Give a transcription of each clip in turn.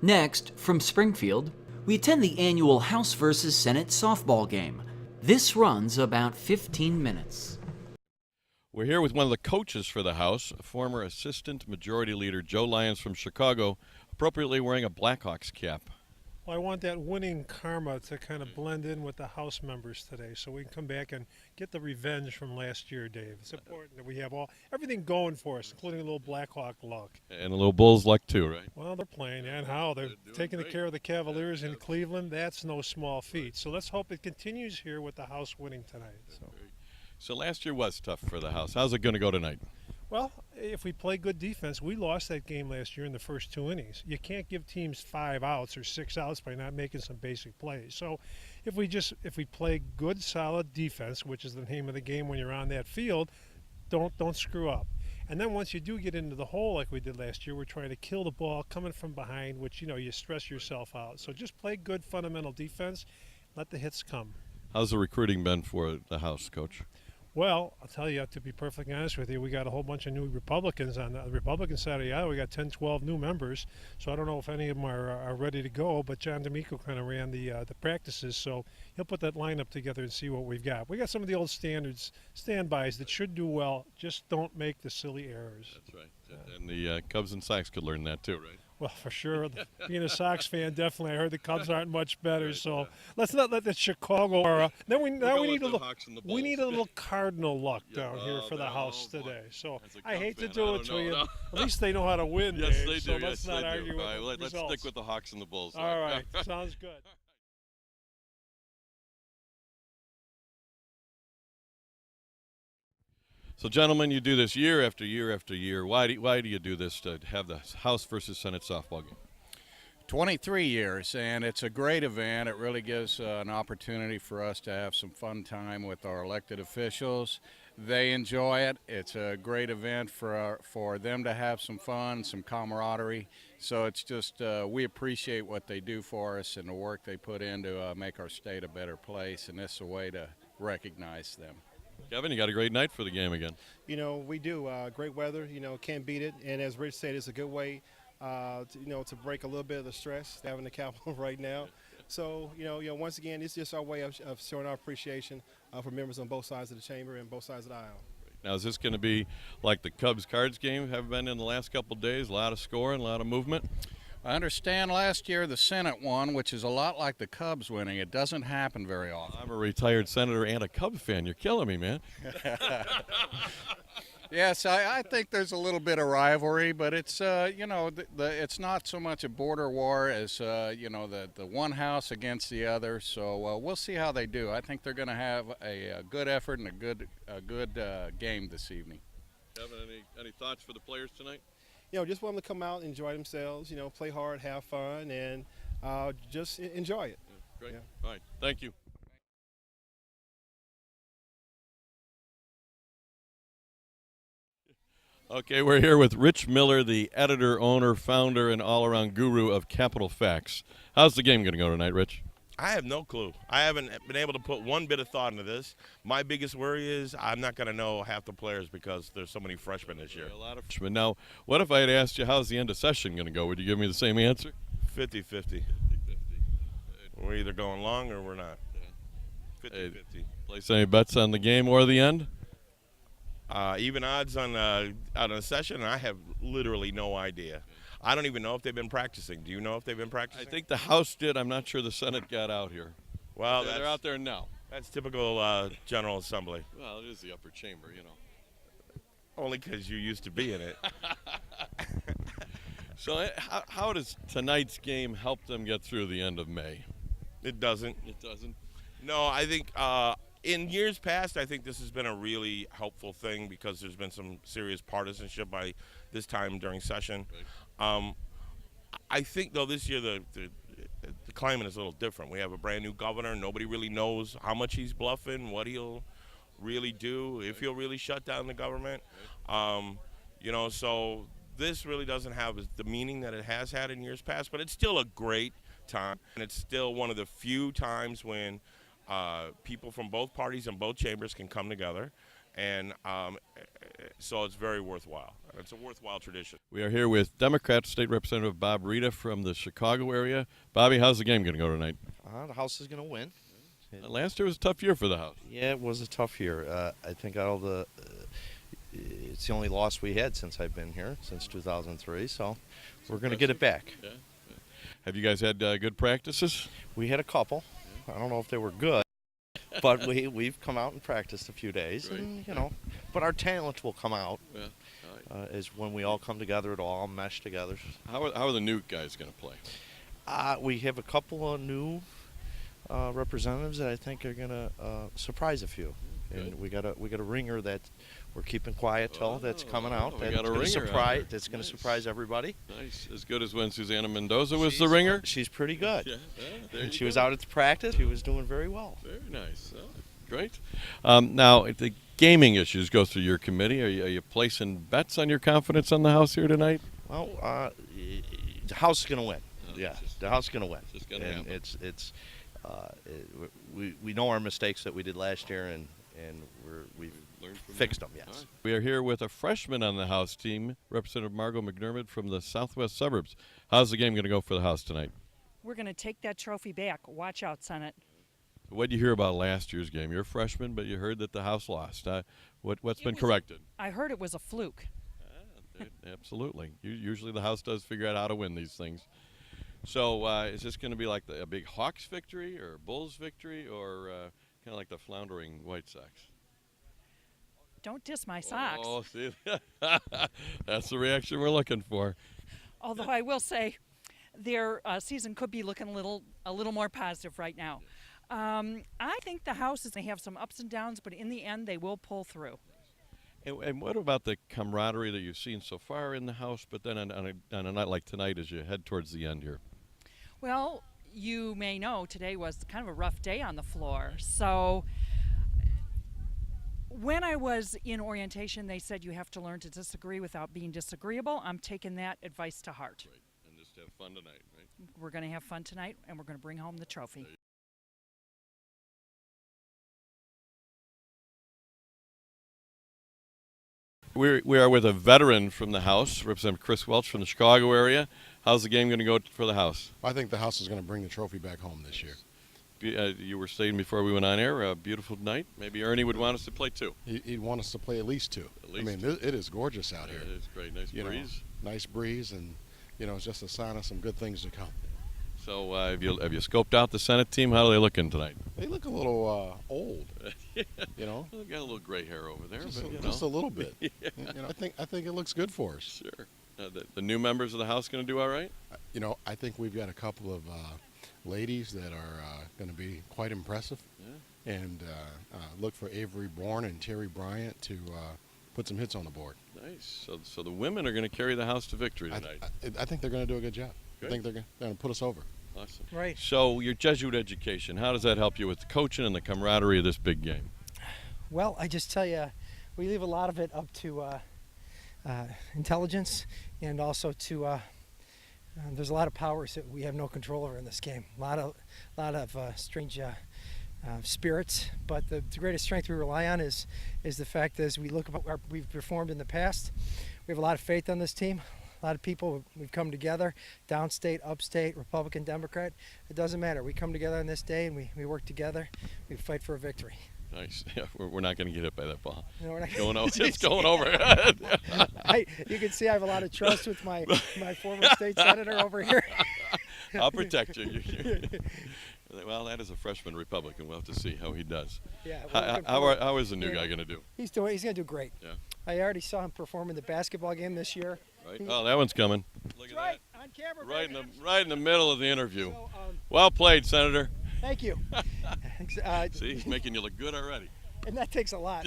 Next, from Springfield, we attend the annual House vs. Senate softball game. This runs about 15 minutes. We're here with one of the coaches for the House, former Assistant Majority Leader Joe Lyons from Chicago, appropriately wearing a Blackhawks cap. Well, I want that winning karma to kind of blend in with the House members today, so we can come back and get the revenge from last year, Dave. It's important that we have everything going for us, including a little Blackhawk luck. And a little Bulls luck too, right? Well, they're playing, and how they're taking care of the Cavaliers in Cleveland. That's no small feat. So let's hope it continues here with the House winning tonight. So last year was tough for the House. How's it going to go tonight? Well, if we play good defense, we lost that game last year in the first 2 innings. You can't give teams 5 outs or 6 outs by not making some basic plays. So if we play good, solid defense, which is the name of the game when you're on that field, don't screw up. And then once you do get into the hole like we did last year, we're trying to kill the ball coming from behind, which, you stress yourself out. So just play good fundamental defense, let the hits come. How's the recruiting been for the House, Coach? Well, I'll tell you, to be perfectly honest with you, we got a whole bunch of new Republicans on the Republican side of the aisle. We got 10, 12 new members, so I don't know if any of them are ready to go, but John D'Amico kind of ran the practices, so he'll put that lineup together and see what we've got. We got some of the old standbys that should do well, just don't make the silly errors. That's right. And the Cubs and Sox could learn that too, right? Well, for sure. Being a Sox fan, definitely. I heard the Cubs aren't much better, right, so let's not let the Chicago aura. Then we need a little Cardinal luck down here for the House today. So I hate to do it to you. No. At least they know how to win. Yes, Dave, they do. So let's not they argue do. with All right, let's results. stick with the Hawks and the Bulls. All right, sounds good. So, gentlemen, you do this year after year after year. Why do you do this, to have the House versus Senate softball game? 23 years, and it's a great event. It really gives an opportunity for us to have some fun time with our elected officials. They enjoy it. It's a great event for them to have some fun, some camaraderie. So it's just we appreciate what they do for us and the work they put in to make our state a better place, and this is a way to recognize them. Kevin, you got a great night for the game again. We do. Great weather, can't beat it. And as Rich said, it's a good way, to break a little bit of the stress having the Capitol right now. So, once again, it's just our way of showing our appreciation for members on both sides of the chamber and both sides of the aisle. Now, is this going to be like the Cubs-Cards game have been in the last couple of days? A lot of scoring, a lot of movement? I understand last year the Senate won, which is a lot like the Cubs winning. It doesn't happen very often. I'm a retared senator and a Cubs fan. You're killing me, man. Yes, I think there's a little bit of rivalry, but it's it's not so much a border war as the one house against the other. So we'll see how they do. I think they're going to have a good effort and a good game this evening. Kevin, any thoughts for the players tonight? Just want them to come out and enjoy themselves, play hard, have fun, and just enjoy it. Yeah, great. Yeah. All right. Thank you. Okay, we're here with Rich Miller, the editor, owner, founder, and all-around guru of Capital Facts. How's the game going to go tonight, Rich? I have no clue. I haven't been able to put one bit of thought into this. My biggest worry is I'm not going to know half the players because there's so many freshmen this year. A lot of freshmen. Now, what if I had asked you how's the end of session going to go? Would you give me the same answer? 50-50. 50-50. We're either going long or we're not. 50-50. Place any bets on the game or the end? Even odds on a session, and I have literally no idea. I don't even know if they've been practicing. Do you know if they've been practicing? I think the House did. I'm not sure the Senate got out here. Well, they're out there now. That's typical General Assembly. Well, it is the upper chamber, Only because you used to be in it. So how does tonight's game help them get through the end of May? It doesn't. It doesn't? No, I think in years past, I think this has been a really helpful thing because there's been some serious partisanship by this time during session. Right. I think, though, this year the climate is a little different. We have a brand new governor. Nobody really knows how much he's bluffing, what he'll really do, if he'll really shut down the government. So this really doesn't have the meaning that it has had in years past, but it's still a great time. And it's still one of the few times when people from both parties and both chambers can come together. And so it's very worthwhile. It's a worthwhile tradition. We are here with Democrat State Representative Bob Rita from the Chicago area. Bobby, how's the game going to go tonight? The House is going to win. Last year was a tough year for the House. Yeah, it was a tough year. I think out of the, it's the only loss we had since I've been here, since 2003. So we're going to get it back. Yeah. Have you guys had good practices? We had a couple. I don't know if they were good, but we've come out and practiced a few days, Right. and but our talent will come out. Yeah. Is when we all come together, it'll all mesh together. How are the new guys going to play? We have a couple of new representatives that I think are going to surprise a few. And we got a ringer that we're keeping quiet till that's coming out. We That's got a going to ringer surprise. out That's going to Nice. surprise everybody. Nice. As good as when Susanna Mendoza was the ringer? She's pretty good. Yeah. There And you she was go. out at the practice. She was doing very well. Very nice. Oh, great. Now, if the gaming issues go through your committee, are you placing bets on your confidence on the House here tonight? Well, the House is going to win. Yeah, just- the House is going to win. just gonna and happen. we know our mistakes that we did last year, and we've Learn from fixed that. them. Yes. All right. We are here with a freshman on the House team, Representative Margot McDermott from the Southwest Suburbs. How's the game going to go for the House tonight? We're going to take that trophy back. Watch out, Senate. What did you hear about last year's game? You're a freshman, but you heard that the House lost. What's It been was- corrected? I heard it was a fluke. Absolutely. Usually the House does figure out how to win these things. So is this going to be like a big Hawks victory or Bulls victory or kind of like the floundering White Sox? Don't diss my socks. Oh, see, that's the reaction we're looking for. Although I will say their season could be looking a little more positive right now. I think the House is going to have some ups and downs, but in the end they will pull through. And what about the camaraderie that you've seen so far in the House, but then on a night like tonight as you head towards the end here? Well, you may know today was kind of a rough day on the floor. So when I was in orientation, they said you have to learn to disagree without being disagreeable. I'm taking that advice to heart. Right. And just have fun tonight, right? We're going to have fun tonight, and we're going to bring home the trophy. We are with a veteran from the House, Representative Chris Welch from the Chicago area. How's the game going to go for the House? I think the House is going to bring the trophy back home this year. You were saying before we went on air, a beautiful night. Maybe Ernie would want us to play two. He'd want us to play at least two. At least I mean, two. it is gorgeous out here. It's great, nice You know, breeze. nice breeze, and it's just a sign of some good things to come. So have you scoped out the Senate team? How are they looking tonight? They look a little old, you know, Well, got a little gray hair over there, just, but just a little bit. I think it looks good for us. Sure. The new members of the House going to do all right? I think we've got a couple of ladies that are going to be quite impressive, and look for Avery Bourne and Terry Bryant to put some hits on the board. Nice. So the women are going to carry the House to victory tonight. I think they're going to do a good job. Good. I think they're going to put us over. Awesome. Right. So your Jesuit education, how does that help you with the coaching and the camaraderie of this big game? Well, I just tell you, we leave a lot of it up to intelligence, and also to there's a lot of powers that we have no control over in this game. A lot of strange spirits, but the greatest strength we rely on is the fact that as we look at what we've performed in the past, we have a lot of faith on this team. A lot of people, we've come together, downstate, upstate, Republican, Democrat. It doesn't matter. We come together on this day and we work together. We fight for a victory. Nice. Yeah, we're not going to get hit by that ball. No, we're not Going over. It's going over. You can see I have a lot of trust with my former state senator over here. I'll protect you. Well, that is a freshman Republican. We'll have to see how he does. Yeah. we're looking forward. How is the new guy going to do? He's going to do great. Yeah. I already saw him perform in the basketball game this year. Right. Oh, that one's coming. Look That's at right, on camera. that. baby. Right in the middle of the interview. So, Well played, Senator. thank you. See, he's making you look good already. And that takes a lot.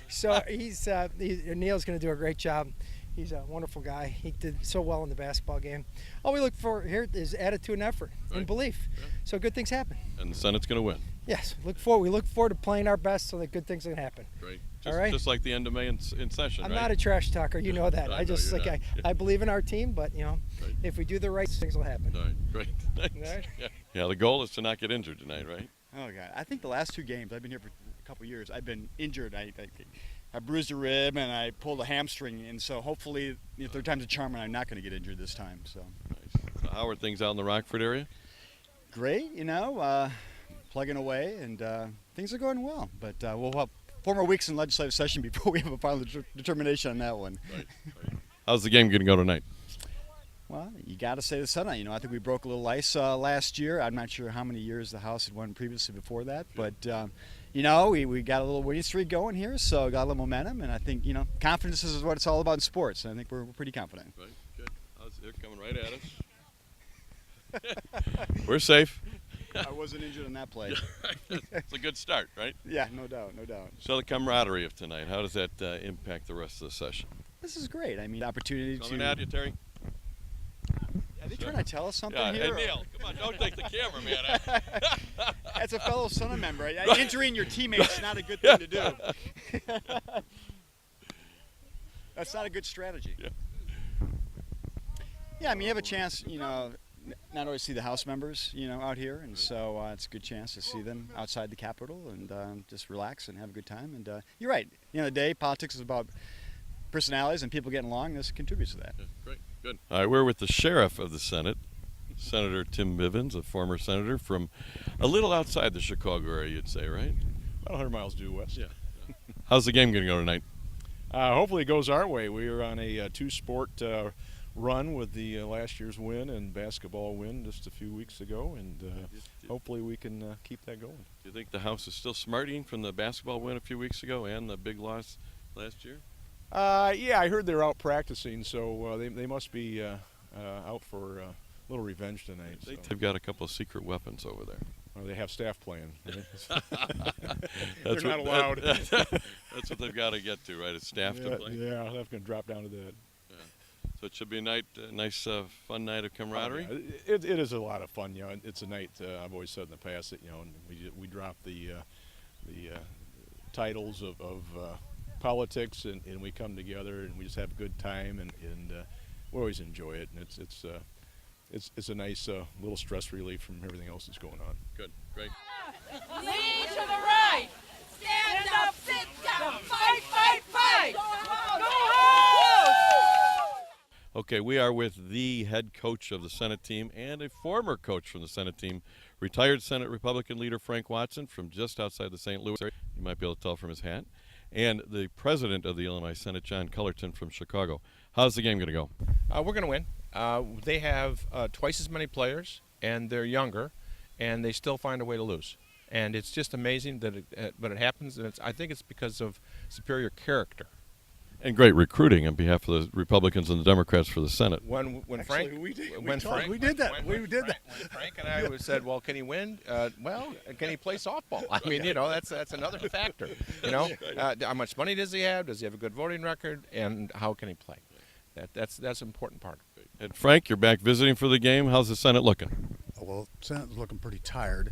So Neil's going to do a great job. He's a wonderful guy. He did so well in the basketball game. All we look for here is attitude and effort Right. and belief. Yeah. So good things happen. And the Senate's going to win. Yes, we look forward to playing our best so that good things can happen. Great. All right. Just like the end of May in session, I'm right? not a trash talker, you know that. I I know just you're not. I believe in our team, but Right. if we do the right things will happen. All right, great. Thanks. All right. Yeah, the goal is to not get injured tonight, right? Oh God, I think the last two games I've been here for a couple years, I've been injured. I bruised a rib and I pulled a hamstring, and so hopefully, third time's a charm, and I'm not going to get injured this time. So. Nice. So how are things out in the Rockford area? Great, plugging away, and things are going well. But we'll have 4 more weeks in legislative session before we have a final determination on that one. Right. How's the game going to go tonight? Well, you got to say the Sunlight. I think we broke a little ice last year. I'm not sure how many years the House had won previously before that, but we got a little winning streak going here, so got a little momentum, and I think confidence is what it's all about in sports. And I think we're pretty confident. Right. Good. They're coming right at us. We're safe. I wasn't injured on that play. It's a good start, right? Yeah, no doubt. So the camaraderie of tonight, how does that impact the rest of the session? This is great. I mean, opportunity Coming to. at you, Terry. Are they trying to tell us something Yeah, here? hey, Neil, come on, don't take the camera, man. As a fellow Senate member, injuring your teammates is not a good thing to do. That's not a good strategy. Yeah, I mean, you have a chance, not always see the House members, out here, and so it's a good chance to see them outside the Capitol and just relax and have a good time. And you're right. At the end of the day, politics is about personalities and people getting along. This contributes to that. Yeah, great, good. All right, we're with the sheriff of the Senate, Senator Tim Bivens, a former senator from a little outside the Chicago area, you'd say, right? About 100 miles due west. Yeah. How's the game going to go tonight? Hopefully it goes our way. We are on a two-sport run with the last year's win and basketball win just a few weeks ago, and hopefully we can keep that going. Do you think the House is still smarting from the basketball win a few weeks ago and the big loss last year? Yeah, I heard they're out practicing, so they must be out for a little revenge tonight. They've got a couple of secret weapons over there. Well, they have staff playing. They're not allowed. That's what they've got to get to, right? Is staff to play? Yeah, that's going to drop down to that. Yeah. So it should be a nice, fun night of camaraderie. Oh, yeah. It is a lot of fun. It's a night. I've always said in the past that and we drop the titles of politics and we come together and we just have a good time and we always enjoy it, and it's a nice little stress relief from everything else that's going on. Good, great. Lean to the right. Stand up, sit down. Fight, fight, fight. Go House! Okay, we are with the head coach of the Senate team and a former coach from the Senate team, retired Senate Republican leader Frank Watson from just outside the St. Louis area. You might be able to tell from his hat. And the president of the Illinois Senate, John Cullerton from Chicago. How's the game going to go? We're going to win. They have twice as many players, and they're younger, and they still find a way to lose. And it's just amazing that but it happens, and I think it's because of superior character. And great recruiting on behalf of the Republicans and the Democrats for the Senate. When Frank we did that. When Frank and I said, well, can he win? Well, can he play softball? I mean, that's another factor. How much money does he have? Does he have a good voting record? And how can he play? That's an important part. And Frank, you're back visiting for the game. How's the Senate looking? Well, the Senate's looking pretty tired,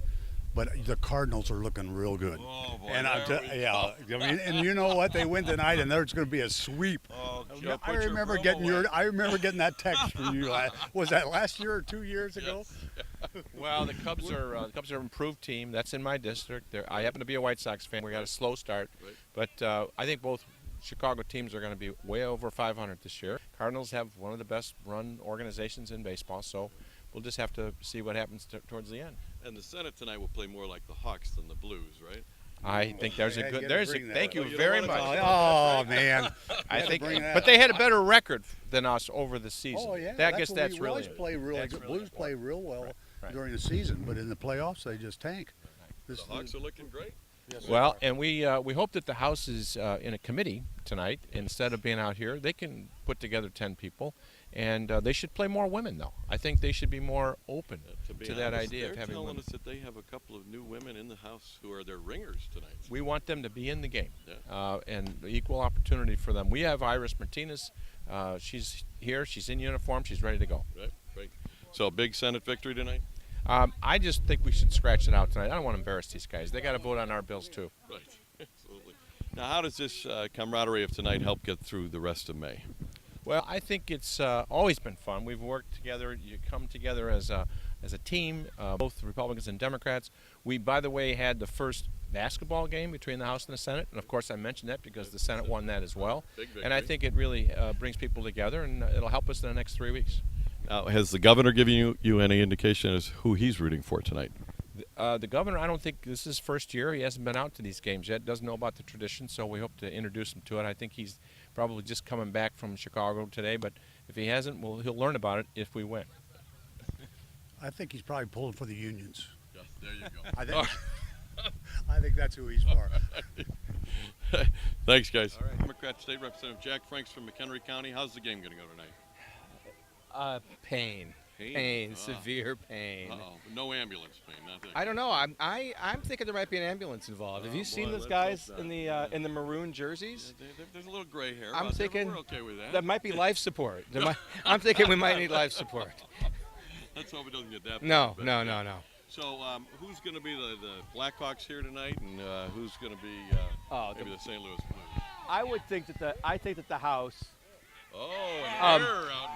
but the Cardinals are looking real good. Oh boy! And and you know what? They win tonight, and there's going to be a sweep. Oh, I remember getting that text from you. Was that last year or 2 years ago? Yes. Well, the Cubs are an improved team. That's in my district. I happen to be a White Sox fan. We got a slow start, but I think both Chicago teams are going to be way over 500 this year. Cardinals have one of the best run organizations in baseball, so we'll just have to see what happens towards the end. And the Senate tonight will play more like the Hawks than the Blues, right? I think thank you very much. Oh man, I think, but they had a better record than us over the season. Oh yeah, that's really good. Play really good. Blues play real well during the season, but in the playoffs they just tank. The Hawks are looking great. Yes, well, and we hope that the House is in a committee tonight instead of being out here. They can put together 10 people, and they should play more women, though. I think they should be more open to that idea of having women. They're telling us that they have a couple of new women in the House who are their ringers tonight. We want them to be in the game, yeah. And equal opportunity for them. We have Iris Martinez. She's here. She's in uniform. She's ready to go. Right. So a big Senate victory tonight? I just think we should scratch it out tonight. I don't want to embarrass these guys. They got to vote on our bills, too. Right, absolutely. Now, how does this camaraderie of tonight help get through the rest of May? Well, I think it's always been fun. We've worked together. You come together as a team, both Republicans and Democrats. We, by the way, had the first basketball game between the House and the Senate, and of course I mentioned that because the Senate won that as well. Big victory. And I think it really brings people together, and it'll help us in the next 3 weeks. Now, has the governor given you any indication as who he's rooting for tonight? The governor, I don't think this is his first year. He hasn't been out to these games yet, doesn't know about the tradition, so we hope to introduce him to it. I think he's probably just coming back from Chicago today, but if he hasn't, well, he'll learn about it if we win. I think he's probably pulling for the unions. Yeah, there you go. I think that's who he's for. Thanks, guys. All right. Democrat State Representative Jack Franks from McHenry County. How's the game going to go tonight? Pain. Severe pain. Uh-oh. No ambulance pain, nothing. I don't know. I'm thinking there might be an ambulance involved. Have you seen those guys in the maroon jerseys? There's a little gray hair. I'm thinking we're okay with that. That might be life support. I'm thinking we might need life support. Let's hope it doesn't get that bad. No. So who's going to be the Blackhawks here tonight, and who's going to be maybe the St. Louis Blues? I would think that the House. Oh, an error out.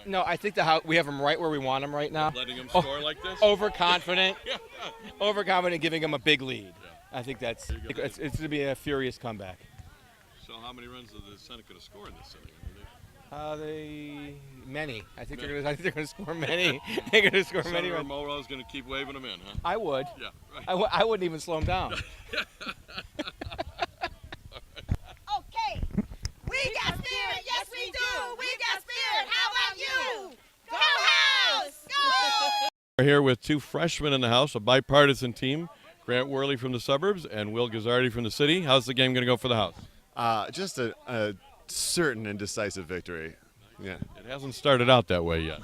No, I think we have them right where we want them right now. Letting them score like this? Overconfident. Overconfident, giving them a big lead. Yeah. I think it's going to be a furious comeback. So how many runs is the Senate going to score in this inning? Many. I think they're going to score many. They're going to score many Senator runs. Moro's going to keep waving them in, huh? I would. Yeah, right. I wouldn't even slow them down. Okay. We got spirit. Yes, we do. We got spirit. How about you? Go House! Go! We're here with two freshmen in the house, a bipartisan team, Grant Worley from the suburbs and Will Gazzardi from the city. How's the game going to go for the house? Just a certain and decisive victory. Yeah. It hasn't started out that way yet.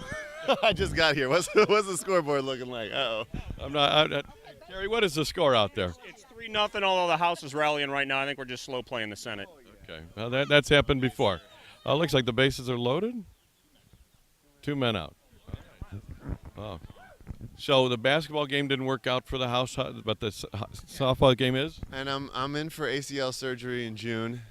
I just got here. What's the scoreboard looking like? Uh-oh. Gary, what is the score out there? It's 3-0, although the House is rallying right now. I think we're just slow playing the Senate. Okay. Well, that's happened before. Looks like the bases are loaded. 2 men out. Oh. So the basketball game didn't work out for the House, but the softball game is? And I'm in for ACL surgery in June.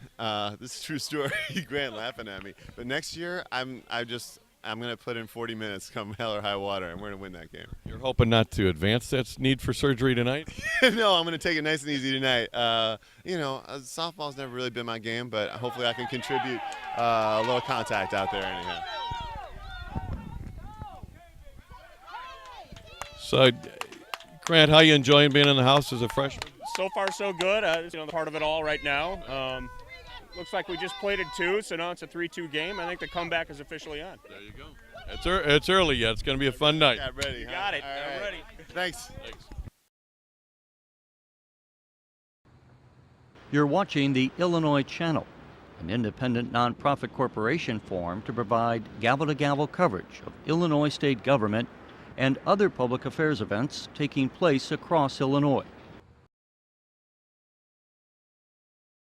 This is a true story. Grant laughing at me. But next year, I'm going to put in 40 minutes come hell or high water, and we're going to win that game. You're hoping not to advance that need for surgery tonight? No, I'm going to take it nice and easy tonight. Softball's never really been my game, but hopefully I can contribute a little contact out there anyhow. So, Grant, how you enjoying being in the house as a freshman? So far, so good. Part of it all right now. Looks like we just played it 2, so now it's a 3-2 game. I think the comeback is officially on. There you go. It's early yet. It's going to be a fun night. Yeah, ready. Huh? Got it. All I'm right. ready. Thanks. You're watching the Illinois Channel, an independent nonprofit corporation formed to provide gavel-to-gavel coverage of Illinois state government and other public affairs events taking place across Illinois.